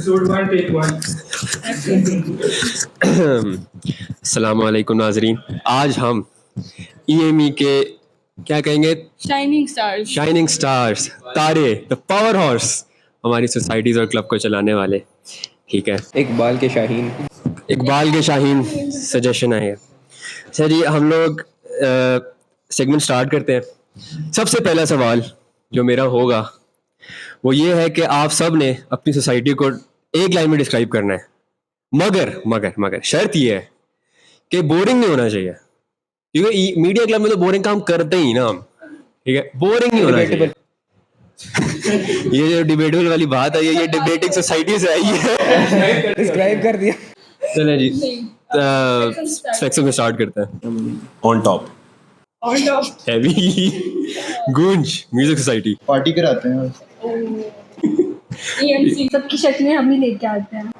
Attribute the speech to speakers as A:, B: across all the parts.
A: Episode 1, take 1.
B: अस्सलामुअलैकुम नाजरीन, आज हम ईएमई के क्या कहेंगे, शाइनिंग स्टार्स, तारे, द पावर हॉर्स, हमारी सोसाइटीज़ और क्लब को चलाने वाले। ठीक है,
C: इकबाल के शाहीन
B: सजेशन है सर जी। हम लोग सेगमेंट स्टार्ट करते हैं। सबसे पहला सवाल जो मेरा होगा वो ये है कि आप सब ने अपनी सोसाइटी को एक लाइन में डिस्क्राइब करना है, मगर मगर मगर शर्त ये है कि बोरिंग नहीं होना चाहिए, क्योंकि मीडिया क्लब में तो बोरिंग काम करते ही ना हम। ठीक है, बोरिंग नहीं होना चाहिए। ये जो डिबेटेबल वाली बात है, ये डिबेटिंग सोसाइटी से आई है।
C: डिस्क्राइब कर दिया।
B: चलें जी, सेक्शन में स्टार्ट करते हैं।
D: ऑन टॉप
B: हैवी गूंज म्यूजिक सोसाइटी
D: पार्टी कराते हैं।
E: EMC सबकी शक्लें हम ही लेके आते हैं।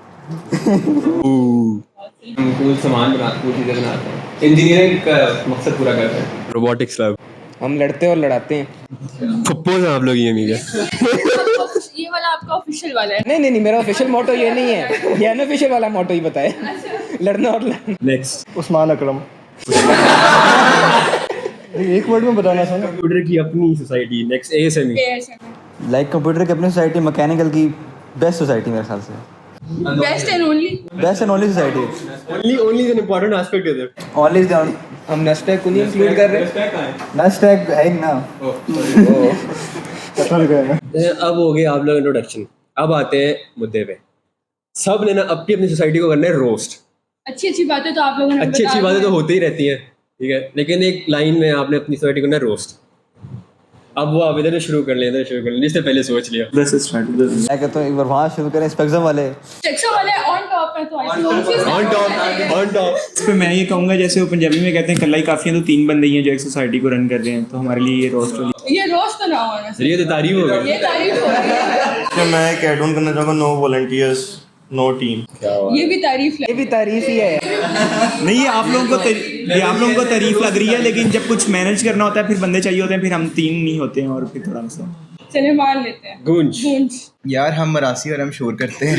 C: कूल सामान बनाते, कूल चीजें बनाते हैं, इंजीनियरिंग का मकसद पूरा करते हैं।
B: रोबोटिक्स लैब,
C: हम लड़ते और लड़ाते हैं।
B: फुप्पो से आप लोग ये मीडिया।
E: ये वाला आपका ऑफिशियल वाला है।
C: नहीं, मेरा ऑफिशियल मोटो ये नहीं है, ये अनऑफिशियल वाला मोटो ही बताए, लड़ना और लड़ना।
B: नेक्स्ट,
D: उस्मान अकरम। एक वर्ड में बताना था ना।
B: कंप्यूटर की अपनी society. Next, ASME।
F: Like computer की अपनी सोसाइटी, मैकेनिकल की बेस्ट सोसाइटी मेरे ख्याल से।
E: Best and only
F: society.
B: Only an important aspect is it.
F: Only
C: हम नस्टैग को नहीं इंक्लूड कर रहे।
F: नस्टैग है ना।
B: अब हो गया आप लोग इंट्रोडक्शन, अब आते हैं मुद्दे पे। सब ने ना अपनी अपनी सोसाइटी को करना है रोस्ट।
E: अच्छी बातें तो आप लोगों ने
B: अच्छी बातें तो होती ही रहती हैं, ठीक है, लेकिन एक लाइन में आपने अपनी सोसाइटी को करना है रोस्ट। अब वो आप इधर शुरू कर लें, जिसने पहले सोच लिया।
F: मैं कहता हूँ एक बार वहाँ शुरू करें, स्पेक्ट्रम वाले
E: ऑन टॉप है, तो
B: ऑन टॉप।
A: इस पे मैं ये कहूँगा, जैसे वो पंजाबी में कहते हैं कल्ला ही काफ़ी है, तो 3 बंदे ही हैं जो एक सोसाइटी को रन कर रहे हैं, तो हमारे लिए ये रोस्ट वाली।
E: ये रोस्ट तो ना होना चाहिए,
B: ये तो तारीफ हो गई।
E: ये तारीफ हो रही है।
D: मैं एक ऐड ऑन करना चाहूँगा, नो वॉलंटियर्स नो टीम।
E: ये भी तारीफ
C: ही है।
A: नहीं, ये आप लोगों को तारीफ लग रही है, लेकिन जब कुछ मैनेज करना होता है फिर बंदे चाहिए होते हैं, फिर हम 3 नहीं होते हैं और फिर थोड़ा सा
E: चले मान लेते हैं।
B: गूंज
D: यार हम मरासी और हम शोर करते हैं।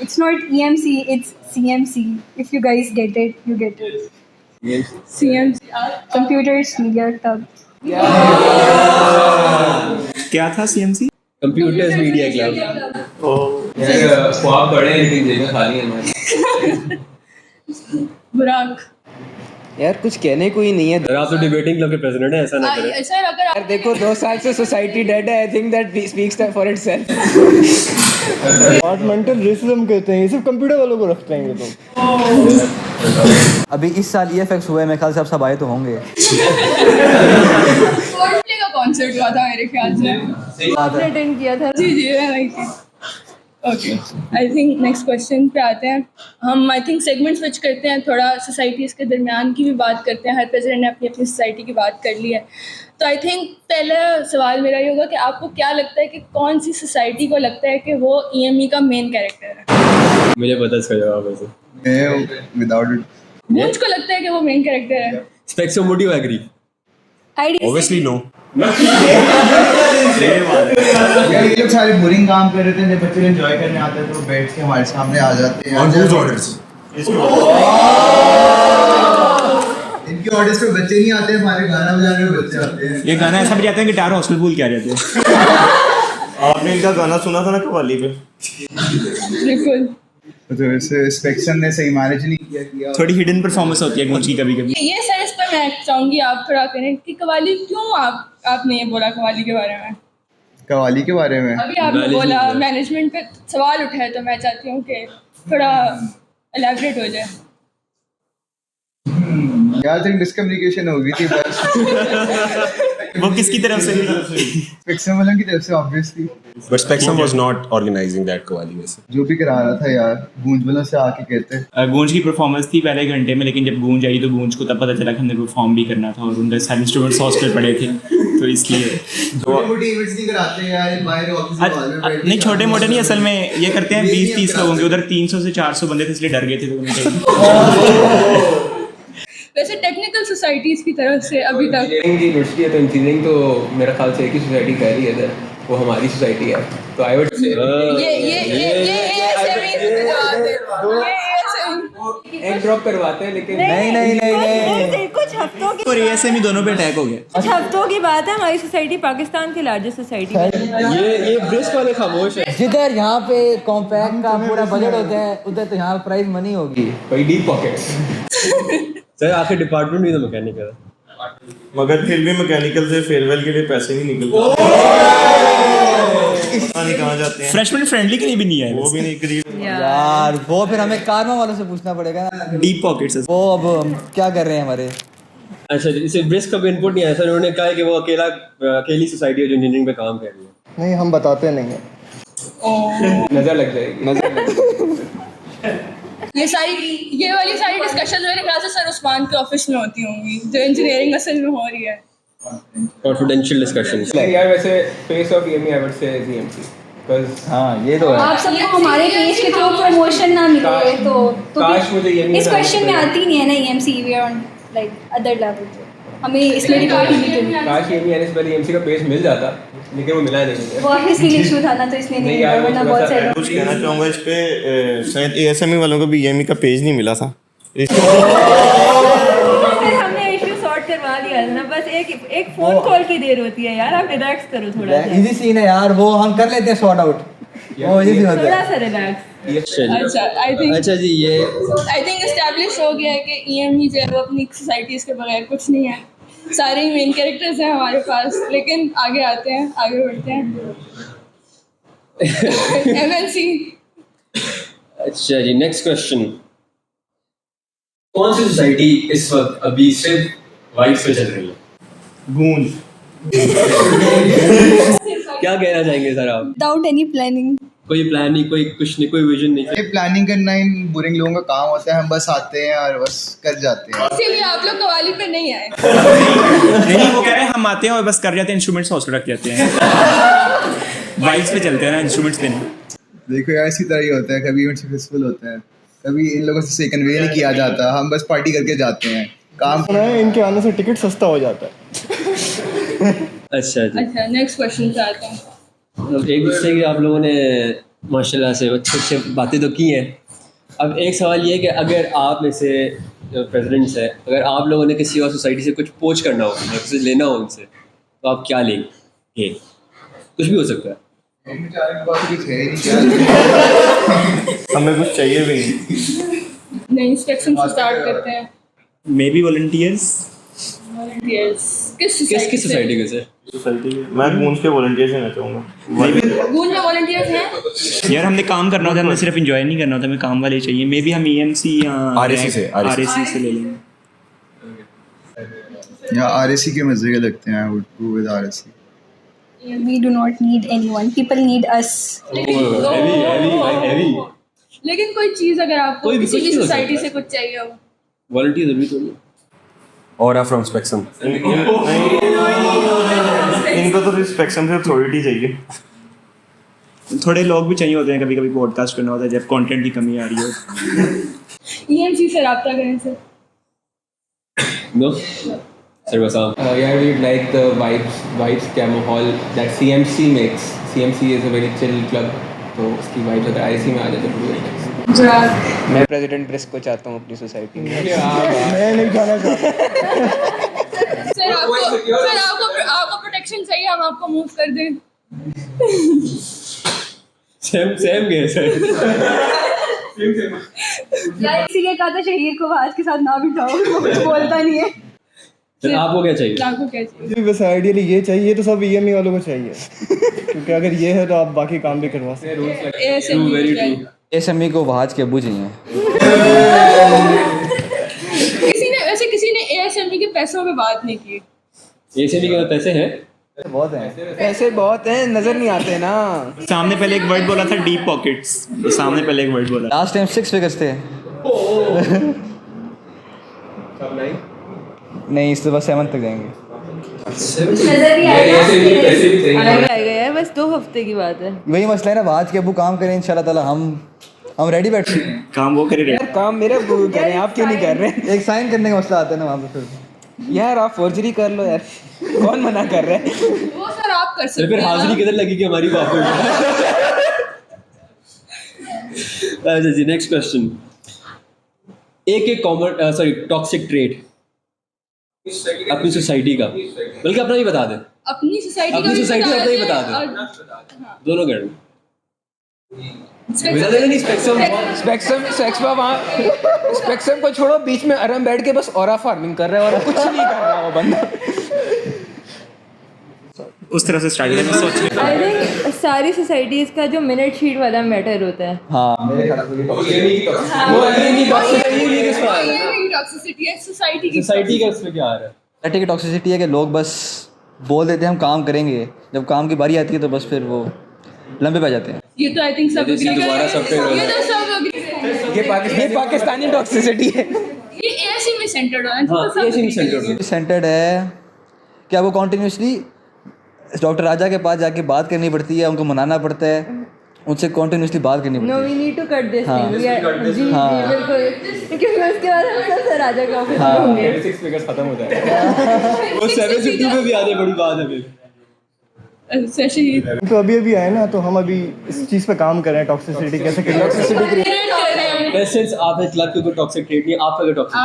E: It's not EMC, it's CMC. If you guys get it, you get it. CMC, Computers Media Club.
A: क्या था CMC?
B: Computers media club.
C: ख्वाब बड़े हैं लेकिन जगह खाली है हमारी।
E: बुराक
C: यार कुछ कहने को ही नहीं है।
B: अगर आप तो डिबेटिंग क्लब के प्रेसिडेंट हैं, ऐसा ना करें।
E: सर अगर
C: यार देखो 2 साल से सोसाइटी डेड है। I think that speaks for itself.
D: Departmental racism कहते हैं, ये सिर्फ कंप्यूटर वालों को रखते हैं ये तो।
F: अभी इस साल EFX हुए, मेरे ख्याल से आप सब आए तो होंगे।
E: कोल्डप्ले का कॉन्सर्ट हुआ था मेरे ख्याल से, आपने अटेंड किया था। जी मैं वही थी। Okay, I think next question पे आते हैं हम। आई थिंक सेगमेंट स्विच करते हैं, थोड़ा सोसाइटीज़ के दरमियान की भी बात करते हैं। हर प्रेसिडेंट ने अपनी अपनी सोसाइटी की बात कर ली है, तो आई थिंक पहला सवाल मेरा ये होगा कि आपको क्या लगता है कि कौन सी सोसाइटी को लगता है कि वो EME का मेन कैरेक्टर है?
B: मुझे पता इसका जवाब है।
D: विदाउट इट
E: मुझको लगता है कि वो मेन कैरेक्टर है।
B: स्पेक्सो मोटिव एग्री।
D: Obviously no.
G: यार ये लोग सारे बोरिंग काम कर रहे थे, जब बच्चे एंजॉय करने आते हैं तो बैठ के हमारे सामने आ जाते हैं। इनके ऑडियंस पे बच्चे नहीं आते, हमारे गाना बजाने में बच्चे आते हैं।
A: ये गाना ऐसा बजाते हैं गिटार हॉस्टल भूल के आ जाते हैं।
D: आपने इनका गाना सुना था ना कव्वाली पे?
E: बिल्कुल।
G: तो इसे स्पेक्शन ने सही मैनेज नहीं किया।
A: थोड़ी हिडन परफॉर्मेंस होती है गूंज की कभी कभी।
E: ये सर इस पर मैं चाहूँगी आप थोड़ा करें कि कव्वाली क्यों आपने ये बोला कव्वाली के बारे में?
G: कव्वाली के बारे में
E: अभी आपने बोला मैनेजमेंट पे सवाल उठाए, तो मैं चाहती हूँ कि थोड़ा एलैबोरेट हो जाए।
G: यार थिंक डिस्कम्युनिकेशन हो गई थी बस।
A: वो किसकी तरफ से?
G: स्पेक्शन वालों की तरफ से obviously.
D: But Spectrum was not organizing that qawwali वैसे।
G: जो भी करा रहा था यार, गूंज वालों से आके कहते।
A: गूंज की परफॉर्मेंस थी पहले घंटे में, लेकिन जब गूंज आई तो गूंज को तब पता चला कि हमने परफॉर्म भी करना था और उनके सारे इंस्ट्रूमेंट्स हॉस्टल पड़े थे, तो इसलिए
G: छोटे-मोटे इवेंट्स नहीं कराते यार, बाहर ऑफिस में हॉल में बैठ।
A: नहीं, छोटे मोटे नहीं, असल में ये करते हैं 20-30 लोगों के। उधर 300 से 400 बंदे थे, इसलिए डर गए थे तो उनके।
E: वैसे टेक्निकल सोसाइटीज़ की तरफ से अभी तक
C: इंजीनियरिंग की यूनिवर्सिटी है, तो इंजीनियरिंग तो मेरा ख्याल से एक ही सोसाइटी कर रही है इधर।
B: वो हमारी सोसाइटी है, तो आई वुड से
E: ये ASME से जवाब दे। ये ASME
B: एक ड्रॉप करवाते हैं, लेकिन
F: नहीं
H: कुछ हफ्तों की
A: और ASME दोनों पे अटैक हो गया।
H: कुछ हफ्तों की बात है, हमारी सोसाइटी पाकिस्तान की लार्जेस्ट सोसाइटी है।
B: ये ब्रिस्क वाले खामोश है।
F: जिधर यहाँ पे कॉम्पैक्ट का पूरा बजट होता है उधर तो यहाँ प्राइस मनी होगी।
B: कोई डीप पॉकेट्स। सर आखिर डिपार्टमेंट भी तो मैकेनिकल है,
D: मगर फिर भी मैकेनिकल से फेयरवेल के लिए पैसे नहीं निकलते। नहीं कहाँ जाते हैं,
A: फ्रेशमैन फ्रेंडली के लिए भी नहीं है
D: वो भी नहीं करीब।
F: यार वो फिर हमें कारवा वालों से पूछना पड़ेगा ना,
A: डीप पॉकेट्स है।
F: वो अब हम क्या कर रहे हैं हमारे।
B: अच्छा इसे ब्रिस्क का भी इनपुट नहीं आया सर, उन्होंने कहा है कि वो अकेली सोसाइटी है जो इंजीनियरिंग पे काम कर रही है।
G: नहीं हम बताते नहीं है।
B: नजर लग जाएगी।
E: ये वाली सारी डिस्कशन मेरे ख्याल से सर उस्मान के ऑफिस में होती होंगी, जो इंजीनियरिंग असल में हो रही है।
B: Confidential discussions. यार वैसे face of EME I would say EMC, because
F: हाँ ये तो है।
I: आप सबको हमारे पेज के थ्रू प्रमोशन ना मिले तो
B: काश मुझे EME
I: इस क्वेश्चन में आती नहीं है ना EMC we are on like other level, हमें इसमें रिकॉर्ड नहीं करनी।
B: काश EME आने से पहले EMC का पेज मिल जाता, लेकिन वो मिला नहीं मुझे।
I: वो ऑफिस के इशू था ना, तो इसलिए नहीं मिला, वरना बहुत सारे
D: कुछ कहना चाहूँगा इस पे, शायद ASME वालों को भी EME का पेज नहीं मिला था।
H: फिर हमने इशू सॉर्ट करवा दिया था ना, बस एक फोन कॉल की देर होती है यार, आप रिलैक्स करो थोड़ा सा,
F: इजी सीन है यार, वो हम कर लेते हैं सॉर्ट आउट, वो इजी होता
H: थोड़ा
F: है।
H: सा रिलैक्स।
B: अच्छा जी ये
E: आई थिंक एस्टैब्लिश हो गया है कि EME जो है वो अपनी सोसाइटीज़ के बगैर कुछ नहीं है। सारे ही मेन कैरेक्टर्स हैं हमारे पास, लेकिन आगे आते हैं, आगे बढ़ते हैं। MNC।
B: अच्छा जी नेक्स्ट क्वेश्चन, कौन सी सोसाइटी इस वक्त अभी सिर्फ वाइब्स पे चल रही है?
D: गूंज।
B: क्या कहना चाहेंगे सर आप?
I: Without any planning.
B: कोई प्लान नहीं, कोई कुछ नहीं, कोई विजन नहीं।
G: ये प्लानिंग करना इन बोरिंग लोगों का काम होता है, हम बस आते हैं और बस कर जाते हैं।
E: इसीलिए आप लोग कवाली पे नहीं आए।
A: नहीं वो कह रहे हैं हम आते हैं और बस कर जाते हैं, इंस्ट्रूमेंट्स हॉस्टल रख जाते हैं। वाइब्स पे चलते हैं ना, इंस्ट्रूमेंट्स पे नहीं।
G: देखो यार इसी तरह ही होता है, कभी इवेंट सक्सेसफुल होता है, कभी इन लोगों से कन्वे नहीं किया जाता, हम बस पार्टी करके जाते हैं। काम
J: इनके आने से टिकट सस्ता हो जाता है।
B: अच्छा जी,
E: अच्छा नेक्स्ट क्वेश्चन पे आते हैं।
B: मतलब एक दूसरे की आप लोगों ने माशाल्लाह से अच्छे अच्छे बातें तो की हैं। अब एक सवाल ये है कि अगर आप में से प्रेसिडेंट्स है, अगर आप लोगों ने किसी और सोसाइटी से कुछ पोच करना हो या कुछ लेना हो उनसे, तो आप क्या लेंगे? कुछ भी हो सकता है।
D: हमें कुछ चाहिए भी नहीं।
E: नहीं, इंस्पेक्शन से स्टार्ट करते हैं।
A: May be volunteers.
E: वॉलंटियर्स किस
B: सोसाइटी के सर?
D: सोसाइटी मैं गूंज के वॉलंटियर से चाहूँगा।
E: गूंज में वॉलंटियर्स हैं?
A: यार हमने काम करना होता है, हमने सिर्फ एंजॉय नहीं करना होता, हमें काम वाले चाहिए। मे बी हम EMC या
D: RSC
A: से ले लेंगे।
G: या RSC के मजे के लगते हैं, would go with RSC।
I: We do not need anyone, people need us।
B: Heavy
E: लेकिन कोई चीज़ अगर आपको
B: कोई भी
E: किसी
B: कुछ
E: भी
B: नहीं हो
E: सोसाइटी
B: सकता।
E: से कुछ चाहिए हो,
B: वॉलंटियर जरूरी तो नहीं।
D: और फ्रॉम स्पेक्ट्रम इनको तो स्पेक्ट्रम से अथॉरिटी चाहिए।
A: थोड़े लोग भी चाहिए होते हैं, कभी कभी पॉडकास्ट करना होता है जब कंटेंट की कमी आ रही हो।
E: EMC से रब्ता करें sir.
B: No? Sir, what's up? Yeah, we'd like the vibes demo hall that CMC makes. CMC is a very chill club, तो उसकी vibes अगर IC में आ जाए तो pretty nice.
C: मैं प्रेसिडेंट ब्रिस्क को चाहता हूँ अपनी सोसाइटी में।
J: मैं नहीं जाना चाहता।
E: सर आपको प्रोटेक्शन चाहिए, हम आपको मूव कर दें।
B: Same गए सर।
I: यार इसीलिए कहा था शहीर को आज के साथ ना बिठाओ, वो कुछ बोलता नहीं है।
B: सर आपको क्या चाहिए?
E: आपको क्या चाहिए?
J: बस आइडियली ये चाहिए, तो सब EME वालों को चाहिए, क्योंकि अगर ये है तो आप बाकी काम भी करवा सकते हैं।
B: True, very true.
F: SME को वहाज के अब्बू चाहिए।
E: किसी ने ASME के पैसों पे बात नहीं की।
B: ASME के पैसे हैं?
F: बहुत हैं।
C: पैसे बहुत हैं, नजर नहीं आते ना।
A: सामने पहले एक वर्ड बोला था डीप पॉकेट्स, सामने पहले एक वर्ड बोला।
F: लास्ट टाइम 6 फिगर्स थे। नहीं इस बार 7 तक जाएंगे।
I: नजर नहीं
H: आएगा यार, बस 2 हफ्ते की बात है।
F: वही मसला है ना, वहाज के अब्बू काम करें इंशाल्लाह ताला, हम रेडी बैठे हैं।
A: काम वो करे रहे।
C: काम मेरे अब्बू कर रहे हैं, आप क्यों नहीं कर रहे?
F: एक साइन करने का मसला आता है ना वहाँ पे फिर।
C: यार आप फोर्जरी कर लो यार, कौन मना कर रहा है?
E: वो सर आप आप कर सकते
B: फिर
E: हैं
B: हाजिरी किधर लगी कि हमारी बाप अच्छा जी, नेक्स्ट क्वेश्चन। एक कॉमन सॉरी टॉक्सिक ट्रेट अपनी सोसाइटी का, बल्कि अपना ही बता दें।
E: अपनी सोसाइटी
B: अपनी सोसाइटी अपना ही बता दें, दोनों कर
C: स्पेक्ट्रम को छोड़ो, बीच में अरम बैठ के बस ऑरा फार्मिंग कर रहा है और कुछ नहीं कर रहा वो बंदा।
A: उस तरह से स्टार्ट सोच
H: आई थिंक सारी सोसाइटीज का जो मिनट शीट वाला मैटर होता है।
F: हाँ
E: टॉक्सिसिटी है सोसाइटी की।
B: सोसाइटी का उसमें क्या आ रहा है?
F: सोसाइटी की टॉक्सिसिटी है कि लोग बस बोल देते हैं हम काम करेंगे, जब काम की बारी आती है तो बस फिर वो लंबे पड़ जाते हैं।
E: ये तो आई थिंक सब agree
B: दोबारा सब पे
E: करेंगे। ये तो सब agree करेंगे।
C: ये पाकिस्तानी टॉक्सिसिटी है।
E: ये एसी में सेंटर्ड है।
B: हाँ, एसी में centered है।
F: सेंटर्ड है कि आपको कॉन्टिन्यूसली डॉक्टर राजा के पास जाके बात करनी पड़ती है, उनको मनाना पड़ता है, उनसे कॉन्टिन्यूसली बात करनी
H: नो
F: पड़ती
H: we need to cut this
F: हाँ।
H: थिंग। वी आर जी जी
F: हाँ।
H: बिल्कुल, क्योंकि उसके बाद हम सब सर राजा के ऑफिस में होंगे।
B: 6 फिगर्स खत्म हो जाएगा। वो 762 में भी आने बड़ी बात है फिर।
E: स्पेशली
J: तो अभी आए ना, तो हम अभी इस चीज़ पे काम कर रहे हैं, टॉक्सिसिटी कैसे क्रिएट।
B: पेशेंस आप है क्लब के ऊपर टॉक्सिक ट्रेट नहीं, आप अगर टॉक्सिक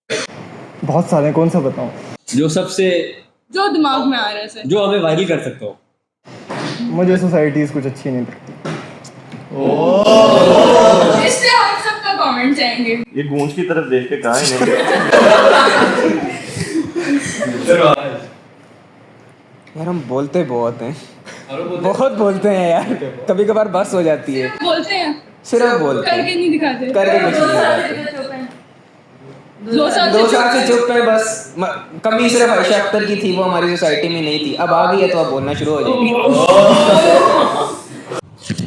B: ट्रेट
J: बहुत सारे हैं, कौन सा बताऊँ?
B: जो सबसे
E: जो दिमाग में आ रहा है सर।
B: जो हमें वायरल कर सकता हो।
J: मुझे सोसाइटीज़ कुछ अच्छी नहीं लगती।
E: इसलिए हम सबका कमेंट चाहेंगे।
D: ये गूंज की तरफ देख के कहा इन्होंने।
C: यार हम बोलते बहुत हैं, बहुत बोलते हैं यार, कभी कभार बस हो जाती है।
E: बोलते हैं
C: सिर्फ बोलते हैं,
E: करके नहीं दिखाते।
C: करके कुछ नहीं दिखाते।
E: 2 साल
C: 2 साल से चुप है बस। कमी सिर्फ आयशा अख्तर की थी, वो हमारी सोसाइटी में नहीं थी, अब आ गई है तो अब बोलना शुरू हो जाएगी।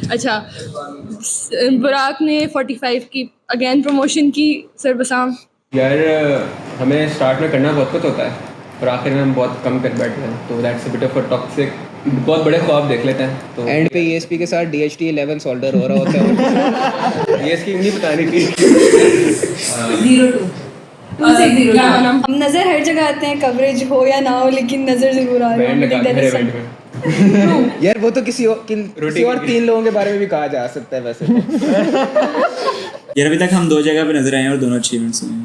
E: अच्छा, बुराक ने 45 की अगेन प्रमोशन की। सर बसाम
B: यार हमें स्टार्ट में करना बहुत कुछ होता है और आखिर में हम बहुत कम कर बैठते हैं, तो that's a bit of a toxic. बहुत बड़े ख्वाब देख लेते हैं तो
C: एंड पे ESP के साथ DHT 11 सोल्डर हो रहा होता है।
B: ये इसकी नहीं बतानी थी।
I: 2 से 0। हम नज़र हर जगह आते हैं, कवरेज हो या ना हो, लेकिन नज़र जरूर आ रही
B: बैंड लगा
I: है।
B: मेरे इवेंट में।
C: यार वो तो किसी और 3 लोगों के बारे में भी कहा जा सकता है वैसे तो।
A: यार अभी तक हम 2 जगह पे नजर आए हैं और दोनों अचीवमेंट्स हुए हैं।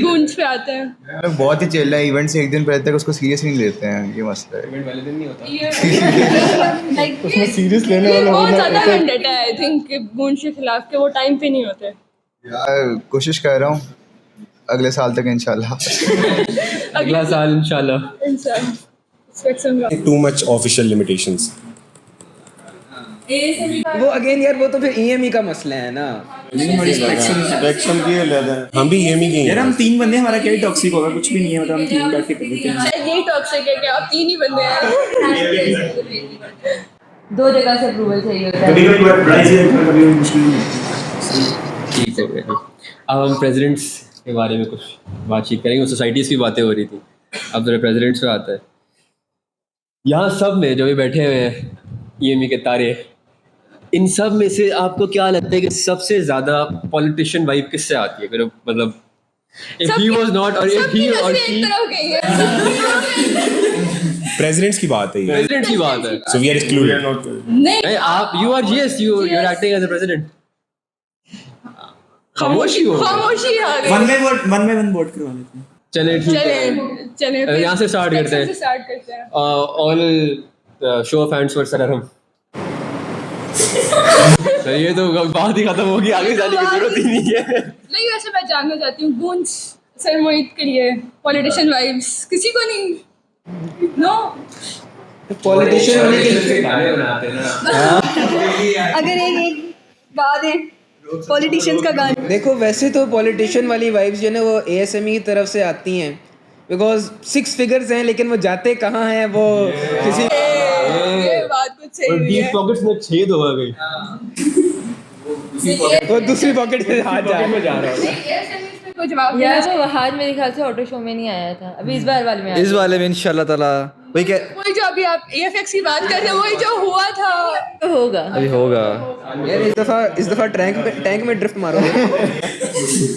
E: गूंज पे आते हैं।
G: लोग बहुत ही चिल है, इवेंट से एक दिन पहले तक उसको सीरियस नहीं लेते हैं, ये मसला है।
B: इवेंट वाले दिन नहीं होता।
J: उसमें सीरियस लेने वाला
E: बहुत
J: होना
E: ज्यादा वेंडेटा है आई थिंक गूंज के खिलाफ के वो टाइम पे नहीं होते।
G: यार कोशिश कर रहा हूँ अगले साल तक इंशाल्लाह।
B: अगला साल इंशाल्लाह।
K: Too much official limitations.
C: वो अगेन यार वो तो फिर EME का मसला है ना।
D: सिलेक्शन की लेते हैं।
K: हम भी EME के
A: यार हम 3 बंदे, हमारा क्या ही टॉक्सिक होगा, कुछ भी नहीं है, मतलब हम 3 बैठ के कर लेते हैं।
E: शायद यही टॉक्सिक है कि आप 3 ही बंदे हैं।
H: 2 जगह से अप्रूवल चाहिए होता है।
A: कभी-कभी प्राइस है, कभी मुश्किल है।
B: ठीक हो गया। अब हम प्रेसिडेंट्स के बारे में कुछ बातचीत करेंगे। सोसाइटीज़ की बातें हो रही थी, अब जरा प्रेसिडेंट्स पे आता है। यहाँ सब में जो भी बैठे हुए हैं EME के तारे, इन सब में से आपको क्या लगता है कि सबसे ज़्यादा पॉलिटिशियन वाइब किससे आती है? फिर मतलब if he was not or if he or she
K: presidents की बात है ये।
B: प्रेसिडेंट की बात है।
K: So we are excluded.
B: नहीं आप you are yes you are acting as a president। खामोशी हो।
E: खामोशी आ गई।
A: 1 by 1 वोट करवा लेते हैं।
B: चले ठीक है।
E: चले
B: यहाँ से स्टार्ट करते हैं।
E: स्टार्ट करते हैं।
B: All show of hands for सररम। सर ये तो बात ही खत्म होगी, आगे जाने की जरूरत ही नहीं है।
E: नहीं वैसे मैं जानना चाहती हूँ गूंज सर मोहित के लिए पॉलिटिशियन वाइब्स किसी को नहीं। नो
C: पॉलिटिशियन होने के
B: गाने बनाते हैं ना।
I: अगर एक बात है पॉलिटिशियंस का गाना,
C: देखो वैसे तो पॉलिटिशियन वाली वाइब्स जो है ना वो ASME की तरफ से आती हैं, बिकॉज 6 फिगर्स हैं लेकिन वो जाते कहाँ हैं वो किसी।
E: ये बात कुछ सही नहीं
B: डीप
E: है।
B: पॉकेट्स में छेद हो गई।
C: वो दूसरी पॉकेट में हाथ जा रहा है।
E: कोई जवाब
H: यार वो वहाज मेरे ख्याल से ऑटो शो में नहीं आया था, अभी इस बार वाले में आया।
F: इस वाले में इंशाल्लाह ताला वही क्या
E: वही जो अभी आप AFX की बात कर रहे हैं वही जो हुआ था
H: होगा
F: अभी होगा
C: यार इस दफा टैंक में ड्रिफ्ट मारो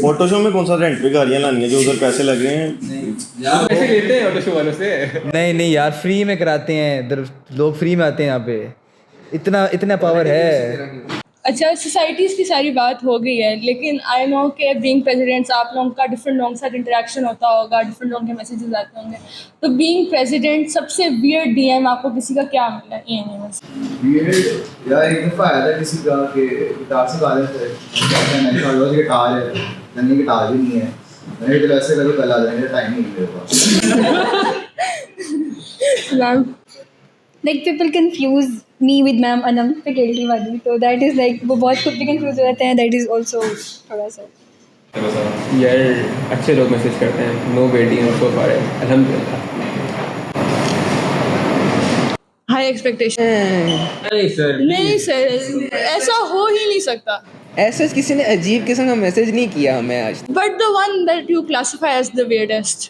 D: फोटो शो में कौन सा रेंट पे गाड़ियाँ लानी है जो उधर पैसे लग रहे हैं?
C: पैसे लेते हैं ऑटो शो वालों से
F: नहीं यार फ्री में कराते हैं इधर लोग फ्री में आते हैं यहाँ पे इतना पावर है
E: अच्छा सोसाइटीज़ की सारी बात हो गई है लेकिन आई नो कि बीइंग प्रेसिडेंट्स आप लोगों का डिफरेंट लोगों के साथ इंटरेक्शन होता होगा डिफरेंट लोगों के मैसेजेस आते होंगे तो बीइंग प्रेसिडेंट सबसे वियर्ड DM आपको किसी का क्या मिला EMA में
G: वियर्ड यार एक दफा आया था किसी का कि गिटार से गा रहे थे मैंने कहा रोज गिटार है नन्ही गिटार भी नहीं है मैंने कहा ऐसे करो कल आ जाएंगे टाइम नहीं मेरे पास
I: Like people confuse me with ma'am Anam faculty वाली तो that is like वो बहुत खुद भी confuse हो जाते हैं that is also थोड़ा सा
C: यार अच्छे लोग मैसेज करते हैं नो वेटिंग सो फार अल्हम्दुलिल्लाह
E: हाई एक्सपेक्टेशन नहीं सर ऐसा हो ही नहीं सकता
C: ऐसा किसी ने अजीब किस्म का मैसेज नहीं किया हमें आज
E: but the one that you classify as the weirdest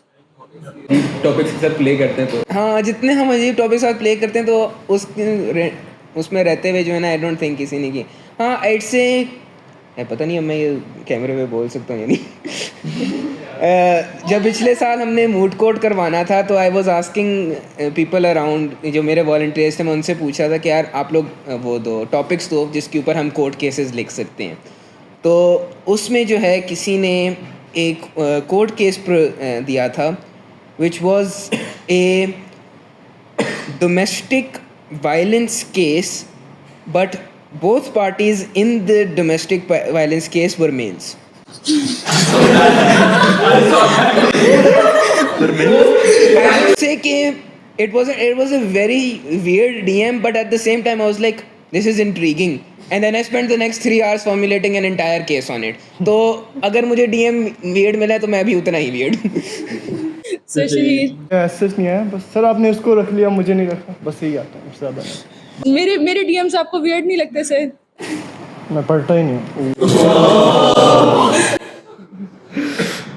C: topics के साथ प्ले करते हैं तो हाँ जितने हम अजीब टॉपिक के साथ प्ले करते हैं तो उसमें रहते हुए जो है ना आई डोंट थिंक किसी ने की हाँ ऐड से पता नहीं अब मैं ये कैमरे पे बोल सकता हूँ या नहीं जब पिछले साल हमने मूड कोर्ट करवाना था तो I was asking people around जो मेरे वॉल्टियर्स थे मैं उनसे पूछा था कि यार आप लोग वो दो टॉपिक्स दो जिसके ऊपर हम कोर्ट केसेस लिख सकते हैं तो उसमें जो है किसी ने एक कोर्ट केस दिया था which was a domestic violence case but both parties in the domestic violence case were males I would say कि it was a very weird DM but at the same time I was like this is intriguing and then I spent the next 3 hours formulating an entire case on it तो अगर मुझे DM weird मिला तो मैं भी उतना ही weird
J: ऐसा नहीं है बस सर आपने उसको रख लिया मुझे नहीं रखा बस यही आता है ज़्यादा नहीं
E: मेरे DMs आपको weird नहीं लगते सर
J: मैं पढ़ता ही नहीं हूँ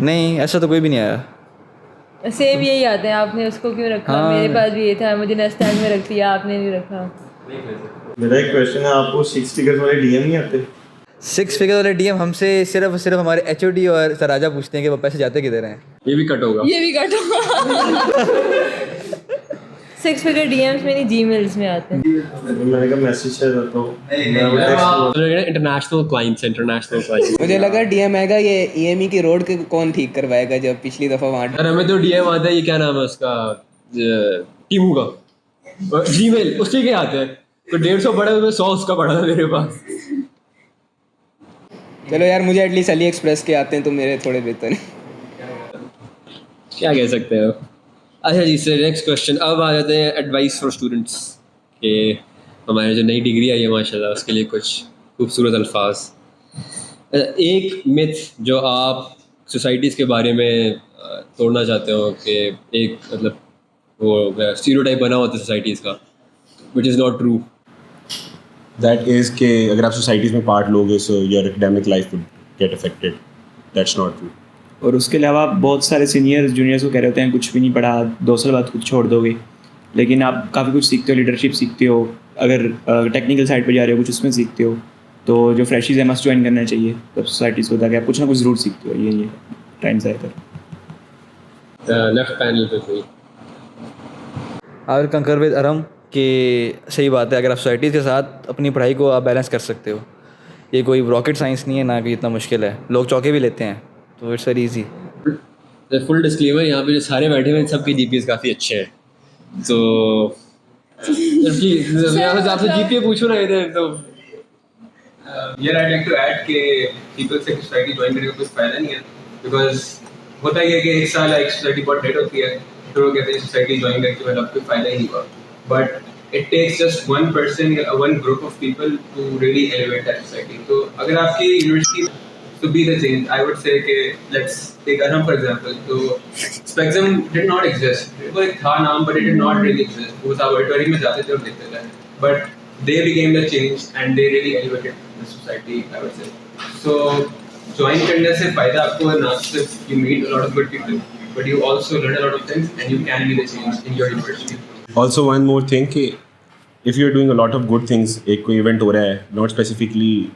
F: नहीं ऐसा तो कोई भी नहीं आया
H: सेम यही आते हैं आपने उसको क्यों रखा मेरे पास भी ये था मुझे नेक्स्ट टाइम में रख दिया आपने नहीं रखा
D: मेरा एक क्वेश्चन है आपको 6 फिगर्स वाले DM नहीं आते
F: 6 फिगर वाले DM हमसे सिर्फ हमारे HOD और सराजा पूछते हैं कि वो पैसे जाते किधर हैं
B: ये भी कट होगा
H: 6 फिगर DMs मेरी Gmails में आते हैं
D: मैंने कहा मैसेज है तो
B: इंटरनेशनल क्लाइंट्स
C: मुझे लगा DM आएगा ये EME की रोड के कौन ठीक करवाएगा जब पिछली दफ़ा वहाँ
B: यार हमें तो DM आता है ये क्या नाम है उसका टीमू का Gmail उसके क्या आते हैं तो 150 बड़ा है 100 उसका पड़ा था मेरे पास
C: चलो यार मुझे एटलीस्ट अली एक्सप्रेस के आते हैं तो मेरे थोड़े बेहतर हैं
B: क्या कह सकते हो अच्छा जी सर नेक्स्ट क्वेश्चन अब आ जाते हैं एडवाइस फॉर स्टूडेंट्स कि हमारे जो नई डिग्री आई है माशाल्लाह उसके लिए कुछ खूबसूरत अल्फाज एक मिथ जो आप सोसाइटीज़ के बारे में तोड़ना चाहते हो कि एक मतलब वो स्टीरियोटाइप बना होता है सोसाइटीज़ का which is not true
K: That is कि अगर आप सोसाइटीज़ में पार्ट लोगे so your academic life would get affected. That's not true.
A: और उसके अलावा बहुत सारे सीनियर्स जूनियर्स को कह रहे होते हैं कुछ भी नहीं पढ़ा 2 साल बाद कुछ छोड़ दोगे लेकिन आप काफ़ी कुछ सीखते हो लीडरशिप सीखते हो अगर टेक्निकल साइड पर जा रहे हो कुछ उसमें सीखते हो तो जो फ्रेशीज है मस्ट ज्वाइन करना चाहिए तब सोसाइटीज़ को ताकि आप कुछ ना कुछ ज़रूर सीखते हो ये टाइम से आकर
B: लेफ्ट पैनल पे कोई
F: आई विल कंकर विद अरम कि सही बात है अगर आप सोसाइटीज़ के साथ अपनी पढ़ाई को आप बैलेंस कर सकते हो ये कोई रॉकेट साइंस नहीं है ना कि इतना मुश्किल है लोग चौके भी लेते हैं तो it's very easy
B: full disclaimer यहाँ पे जो सारे बैठे हुए हैं सबके GPAs काफ़ी अच्छे हैं तो प्लीज आपसे GPA पूछो ना इधर तो
L: यार आई लाइक टू ऐड कि पीपल से सोसाइटी ज्वाइन करने का कुछ फायदा नहीं है बिकॉज होता ही है कि एक साल एक सोसाइटी बहुत डेट होती है तो लोग कहते हैं सोसाइटी ज्वाइन करके मतलब कोई फायदा ही नहीं हुआ but it takes just one person, one group of people to really elevate that society. So, अगर आपकी university to be the change, I would say कि let's take Arham for example. So, Spectrum did not exist. वो एक था नाम, but it did not really exist. वो सब auditorium में जाते थे और देखते थे. But they became the change and they really elevated the society, I would say. So, join करने से फायदा आपको ना सिर्फ you meet a lot of good people, but you also learn a lot of things and you can be the change in your university.
K: Also one more thing कि if you are doing a lot of good things, एक कोई event हो रहा है not specifically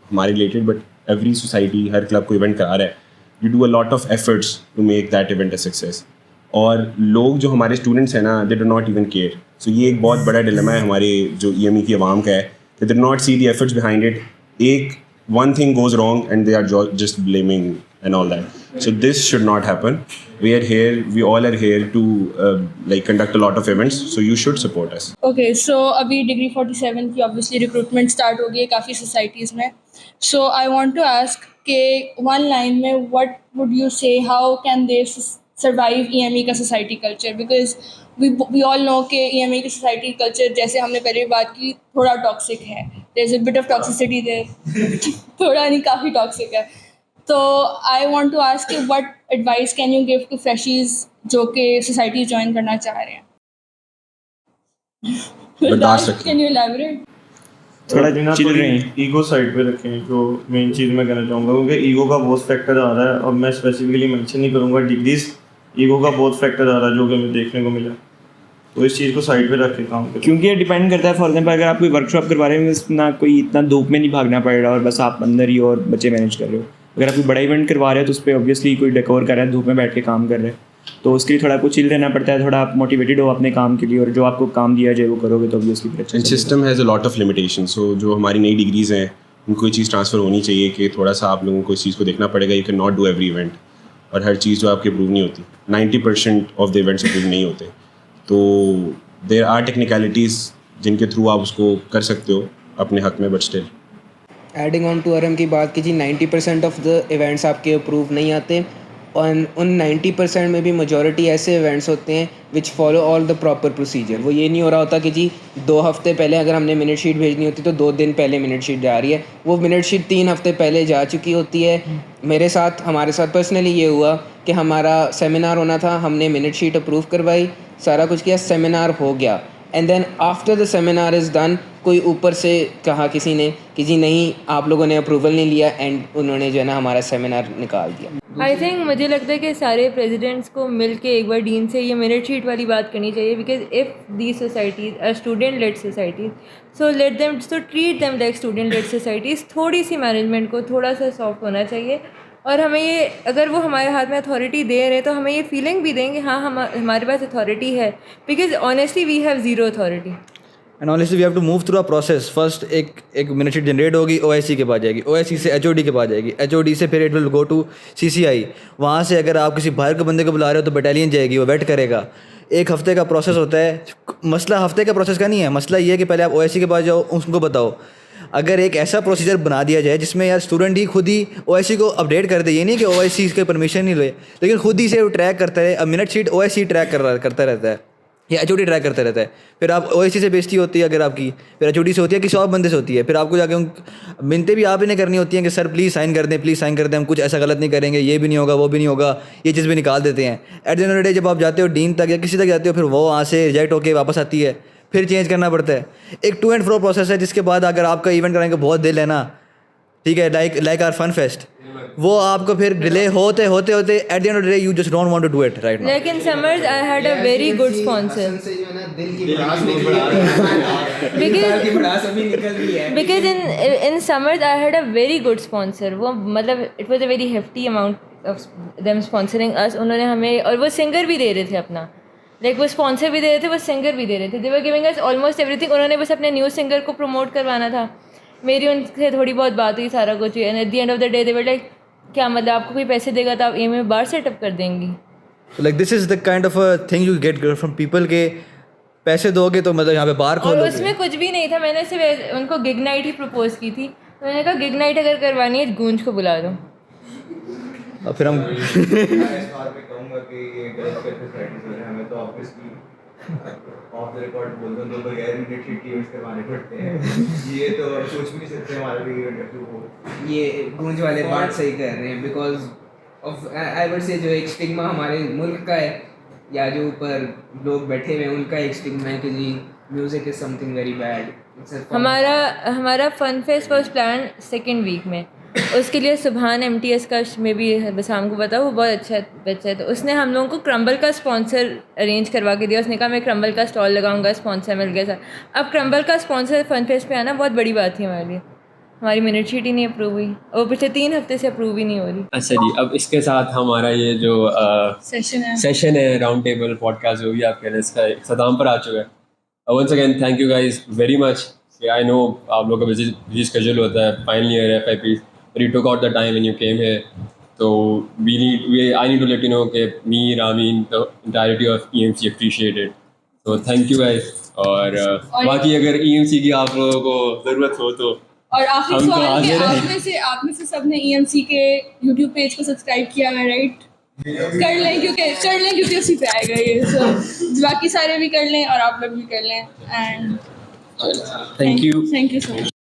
K: हमारे related but every society हर club को event करा रहा है, you do a lot of efforts to make that event a success, और लोग जो हमारे स्टूडेंट्स हैं ना they do not even care. So ये एक बहुत बड़ा डिलेमा है हमारे जो EME की आवाम का है, दे do not see the efforts behind it. एक one thing goes wrong and they are just blaming and all that. So this should not happen. We all are here to like conduct a lot of events, so you should support us.
E: Okay, so अभी degree 47 की obviously recruitment start हो गई है काफ़ी societies में. So I want to ask कि one line में what would you say, how can they survive EME का society culture, because we all know कि EME की society culture जैसे हमने पहले भी बात की थोड़ा toxic है. There's a bit of toxicity there. थोड़ा नहीं काफ़ी toxic है. तो I want to ask you what advice can you give to freshies जो कि society join करना चाह रहे हैं.
K: बर्दाश्त रखें.
E: Can you elaborate?
A: थोड़ा चिल रहे हैं.
D: ईगो साइड पे रखें, जो मेन चीज़ मैं कहना चाहूँगा, क्योंकि ईगो का बहुत फैक्टर आ रहा है, और मैं स्पेसिफिकली मेंशन नहीं करूँगा डिग्रीज, ईगो का बहुत फैक्टर आ रहा है जो कि हमें देखने को मिला. तो इस चीज़ को साइड पे रख के काम करें,
A: क्योंकि ये डिपेंड करता है. फॉर एग्जाम्पल अगर आप कोई वर्कशॉप करवा रहे हैं ना, कोई इतना धूप में नहीं भागना पड़ रहा और बस आप अंदर ही और बच्चे मैनेज कर रहे हो. अगर आप कोई बड़ा इवेंट करवा रहे हो तो उस पर ऑब्वियसली कोई डेकोर कर रहा है, धूप में बैठ के काम कर रहे हैं, तो उसके लिए थोड़ा आपको चिल रहना पड़ता है, थोड़ा आप मोटिवेटेड हो अपने काम के लिए, और जो आपको काम दिया जाए वो करोगे तो ऑब्वियसली फिर अच्छा.
K: System has a lot of limitation. So जो हमारी नई डिग्रीज़ हैं उनको ये चीज़ ट्रांसफ़र होनी चाहिए कि थोड़ा सा आप लोगों को इस चीज़ को देखना पड़ेगा. You can not do every event, और हर चीज़ जो आपकी अप्रूव नहीं होती. 90% ऑफ द इवेंट्स अप्रूव नहीं होते. तो देयर आर टेक्निकलिटीज़ जिनके थ्रू आप उसको कर सकते हो अपने हक में, but still.
C: Adding on to अरम की बात कीजिए, 90% ऑफ द इवेंट्स आपके अप्रूव नहीं आते, और उन 90% में भी मेजॉरिटी ऐसे इवेंट्स होते हैं which follow all the proper procedure. वो ये नहीं हो रहा होता कि जी 2 हफ्ते पहले अगर हमने मिनट शीट भेजनी होती तो 2 दिन पहले मिनट शीट जा रही है, वो मिनट शीट 3 हफ्ते पहले जा चुकी होती है. हमारे साथ पर्सनली ये हुआ कि हमारा सेमिनार होना था, हमने मिनट शीट अप्रूव करवाई, सारा कुछ किया, सेमिनार हो गया, and then after the seminar is done कोई ऊपर से कहा किसी ने कि जी नहीं आप लोगों ने अप्रूवल नहीं लिया, एंड उन्होंने जो है ना हमारा सेमिनार निकाल दिया.
H: आई थिंक मुझे लगता है कि सारे प्रेसिडेंट्स को मिल के एक बार डीन से ये मिनट शीट वाली बात करनी चाहिए, because if the societies are student led societies, so let them, so treat them like student led societies. थोड़ी सी मैनेजमेंट को थोड़ा सा सॉफ्ट होना चाहिए, और हमें ये, अगर वो हमारे हाथ में अथॉरिटी दे रहे हैं तो हमें ये फीलिंग भी देंगे हाँ हमारे पास अथॉरिटी है, because honestly we have zero authority.
F: And honestly we have to move through a process. First एक मिनट शीट जनरेट होगी, OIC के पास जाएगी, OIC से HOD के पास जाएगी, HOD से फिर it will go to CCI. वहाँ से अगर आप किसी बाहर के बंदे को बुला रहे हो तो बटालियन जाएगी, वो वेट करेगा. 1 हफ्ते का प्रोसेस होता है. मसला हफ्ते का प्रोसेस का नहीं है, मसला ये है कि पहले आप OIC के पास जाओ, उनको बताओ. अगर एक ऐसा प्रोसीजर बना दिया जाए जिसमें यार स्टूडेंट ही खुद ही OIC को अपडेट कर दे, ये नहीं कि OIC के परमिशन नहीं ले, लेकिन खुद ही से वो ट्रैक करता है. अब मिनट शीट OIC ट्रैक करता रहता है या HOD ट्रैक करता रहता है. फिर आप OIC से बेइज्जती होती है अगर आपकी, फिर HOD से होती है, किसी और बंदे से होती है, फिर आपको जाके मिनतें भी आप ही ने करनी होती हैं कि सर प्लीज़ साइन कर दें, प्लीज़ साइन कर दें, हम कुछ ऐसा गलत नहीं करेंगे, ये भी नहीं होगा, वो भी नहीं होगा, ये चीज़ भी निकाल देते हैं. Eight the end of the day जब आप जाते हो डीन तक या किसी तक जाते हो, फिर वो वहाँ से रिजेक्ट होकर वापस आती है, फिर चेंज करना पड़ता है. एक टू एंड फ्रो प्रोसेस है, जिसके बाद अगर आपका इवेंट कराने का बहुत दिल है ना, ठीक है, लाइक आवर फन फेस्ट, वो आपको फिर डिले होते at the end of the day you just don't want to do it right now.
H: Like in summers, I had a very good sponsor. Because in summers, I had a very good sponsor. वो मतलब it was a very hefty amount of them sponsoring us. उन्होंने हमें, और वो singer भी दे रहे थे अपना, लाइक वो स्पॉन्सर भी दे रहे थे, वो सिंगर भी दे रहे थे. They were giving us almost everything. उन्होंने बस अपने न्यू सिंगर को प्रमोट करवाना था. मेरी उनसे थोड़ी बहुत बात हुई, सारा कुछ, and eight the end of the day they were like क्या मतलब आपको कोई पैसे देगा तो आप EME बार सेटअप कर देंगी.
F: Like this is the kind of a thing you get from people के पैसे दोगे तो मतलब यहाँ पे बार खोलोगे.
H: और उसमें कुछ भी नहीं था. मैंने सिर्फ उनको गिग नाइट ही प्रपोज की थी. तो मैंने कहा गिग नाइट अगर करवानी है गूंज को बुला दो.
F: और फिर हम
G: ऑफ द रिकॉर्ड बोल दो तो बगैर मिनट शीट की यूज़ करवाने पड़ते हैं. ये तो सोच भी नहीं सकते हमारा भी इवेंट अप्रूव हो.
C: ये गूंज वाले बात सही कर रहे हैं, because of I would say जो एक स्टिग्मा हमारे मुल्क का है, या जो ऊपर लोग बैठे हुए हैं उनका एक स्टिग्मा है कि जी music is something very bad.
H: हमारा fun fest was plan 2nd week में, उसके लिए सुभान MTS का मे भी बसाम को पता, वो बहुत अच्छा बच्चा है, तो उसने हम लोगों को क्रम्बल का स्पॉन्सर अरेंज करवा के दिया। उसने कहा मैं क्रम्बल का स्टॉल लगाऊंगा, स्पॉन्सर मिल गया सर। अब क्रम्बल का स्पॉन्सर फन फेस्ट पे आना बहुत बड़ी बात थी हमारे लिए। हमारी मिनट शीट ही नहीं अप्रूव हुई, और पिछले 3 हफ्ते से अप्रूव ही नहीं हो रही।
B: अच्छा जी, अब इसके साथ हमारा ये जो सेशन है राउंड टेबल पॉडकास्ट जो भी आप कह रहे हैं, इसका इख्तिताम पर आ चुका है। Once again thank you guys very much. I know आप लोगों का बिजी स्केड्यूल होता है, final year FIP, but you took out the time when you came here. So I need to let you know that me, Ramin, the entirety of EMC appreciated. So thank you guys. और बाकी अगर EMC की आप लोगों को ज़रूरत हो तो
E: और आखिरी सवाल कि आप में से सबने EMC के YouTube पेज को सब्सक्राइब किया है, राइट? कर लें क्योंकि उसी पे आएगा ये। So बाकी सारे भी कर लें और आप लोग भी कर लें। And
B: thank you
E: so much.